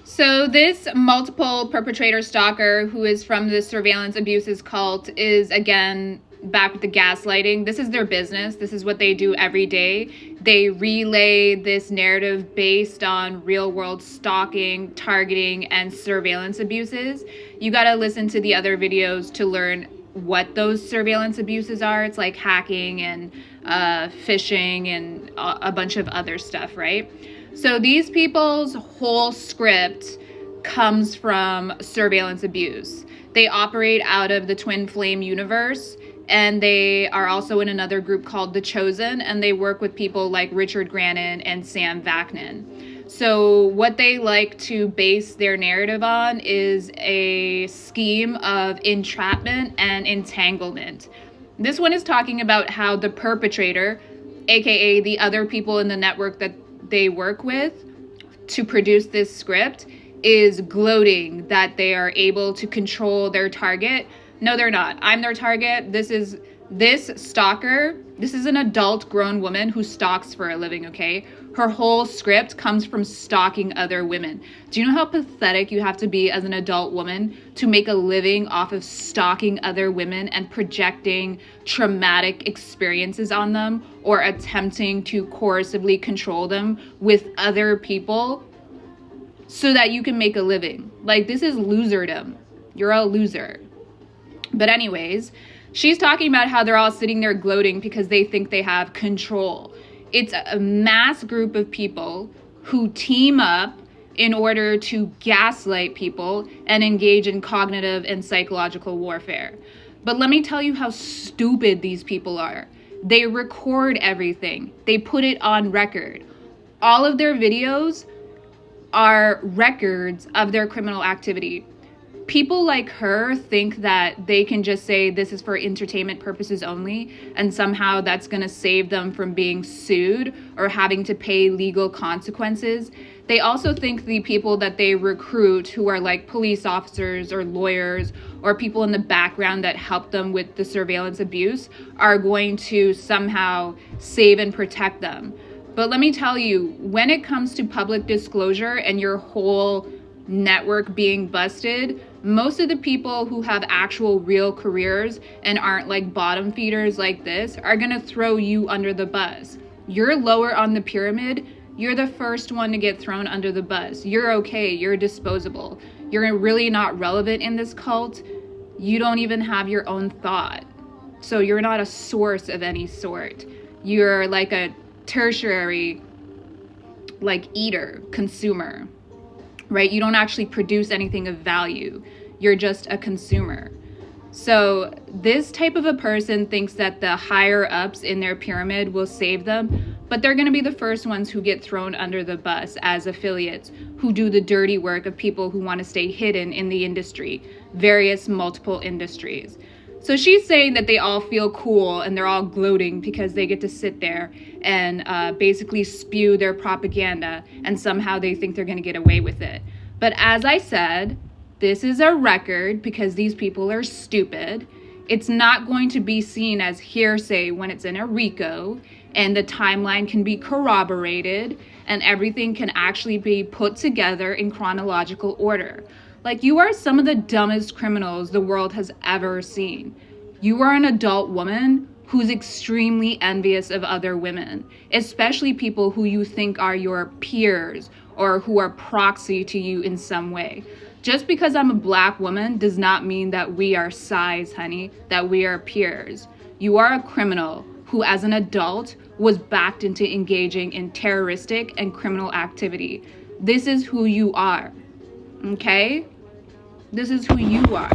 So this multiple perpetrator stalker who is from the surveillance abuses cult is again back with the gaslighting. This is their business. This is what they do every day. They relay this narrative based on real world stalking, targeting, and surveillance abuses. You got to listen to the other videos to learn what those surveillance abuses are. It's like hacking and phishing and a bunch of other stuff, right? So these people's whole script comes from surveillance abuse. They operate out of the Twin Flame universe, and they are also in another group called The Chosen, and they work with people like Richard Grannon and Sam Vaknin. So what they like to base their narrative on is a scheme of entrapment and entanglement. This one is talking about how the perpetrator, aka the other people in the network that they work with to produce this script, is gloating that they are able to control their target. No, they're not. I'm their target. This stalker. This is an adult grown woman who stalks for a living, okay? Her whole script comes from stalking other women. Do you know how pathetic you have to be as an adult woman to make a living off of stalking other women and projecting traumatic experiences on them or attempting to coercively control them with other people so that you can make a living? Like, this is loserdom. You're a loser. But anyways, she's talking about how they're all sitting there gloating because they think they have control. It's a mass group of people who team up in order to gaslight people and engage in cognitive and psychological warfare. But let me tell you how stupid these people are. They record everything. They put it on record. All of their videos are records of their criminal activity. People like her think that they can just say this is for entertainment purposes only, and somehow that's going to save them from being sued or having to pay legal consequences. They also think the people that they recruit, who are like police officers or lawyers or people in the background that help them with the surveillance abuse, are going to somehow save and protect them. But let me tell you, when it comes to public disclosure and your whole network being busted, most of the people who have actual real careers and aren't like bottom feeders like this are gonna throw you under the bus. You're lower on the pyramid, you're the first one to get thrown under the bus. You're okay, you're disposable. You're really not relevant in this cult. You don't even have your own thought. So you're not a source of any sort. You're like a tertiary, like eater, consumer. Right? You don't actually produce anything of value. You're just a consumer. So this type of a person thinks that the higher ups in their pyramid will save them, but they're going to be the first ones who get thrown under the bus as affiliates, who do the dirty work of people who want to stay hidden in the industry, various multiple industries. So she's saying that they all feel cool and they're all gloating because they get to sit there and basically spew their propaganda, and somehow they think they're going to get away with it. But as I said, this is a record because these people are stupid. It's not going to be seen as hearsay when it's in a RICO and the timeline can be corroborated and everything can actually be put together in chronological order. Like, you are some of the dumbest criminals the world has ever seen. You are an adult woman who's extremely envious of other women, especially people who you think are your peers or who are proxy to you in some way. Just because I'm a black woman does not mean that we are size, honey, that we are peers. You are a criminal who, as an adult, was backed into engaging in terroristic and criminal activity. This is who you are. Okay? This is who you are.